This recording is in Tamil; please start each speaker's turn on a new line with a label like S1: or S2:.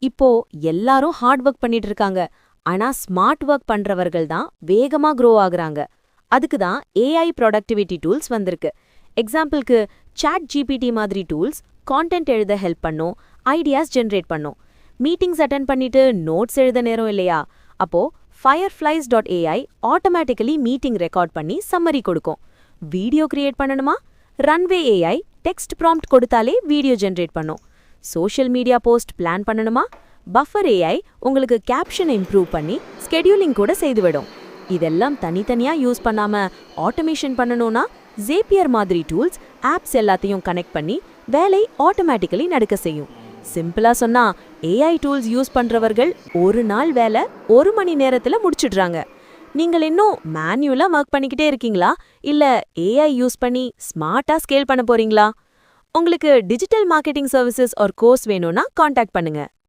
S1: இப்போ எல்லாரும் ஹார்ட் ஒர்க் பண்ணிட்டு இருக்காங்க. ஆனா ஸ்மார்ட் ஒர்க் பண்றவர்கள் தான் வேகமா க்ரோ ஆகுறாங்க. அதுக்கு தான் ஏஐ ப்ரொடக்டிவிட்டி டூல்ஸ் வந்திருக்கு. எக்ஸாம்பிளுக்கு சாட் ஜிபிடி மாதிரி டூல்ஸ் கான்டென்ட் எழுத ஹெல்ப் பண்ணும், ஐடியாஸ் ஜென்ரேட் பண்ணும். மீட்டிங்ஸ் அட்டென்ட் பண்ணிட்டு நோட்ஸ் எழுத நேரம் இல்லையா? அப்போ fireflies.ai ஆட்டோமேட்டிக்கலி மீட்டிங் ரெக்கார்ட் பண்ணி சம்மரி கொடுக்கும். வீடியோ கிரியேட் பண்ணணுமா? ரன்வே ஏஐ டெக்ஸ்ட் ப்ராம்ப்ட் கொடுத்தாலே வீடியோ ஜென்ரேட் பண்ணும். சோஷியல் மீடியா போஸ்ட் பிளான் பண்ணணுமா? பஃபர் ஏஐ உங்களுக்கு கேப்ஷனை இம்ப்ரூவ் பண்ணி ஸ்கெடியூலிங் கூட செய்துவிடும். இதெல்லாம் தனித்தனியா யூஸ் பண்ணாம ஆட்டோமேஷன் பண்ணணும்னா ஜேபியர் மாதிரி டூல்ஸ் ஆப்ஸ் எல்லாத்தையும் கனெக்ட் பண்ணி வேலை ஆட்டோமேட்டிக்கலி நடக்க செய்யும். சிம்பிளா சொன்னா ஏஐ டூல்ஸ் யூஸ் பண்றவர்கள் ஒரு நாள் வேலை 1 மணி நேரத்துல முடிச்சிடுறாங்க. நீங்கள் இன்னும் மேன்யூலா ஒர்க் பண்ணிக்கிட்டே இருக்கீங்களா? இல்ல ஏஐ யூஸ் பண்ணி ஸ்மார்ட்டா ஸ்கேல் பண்ண போறீங்களா? உங்களுக்கு digital marketing services or course வேணும்னா காண்டாக்ட் பண்ணுங்க.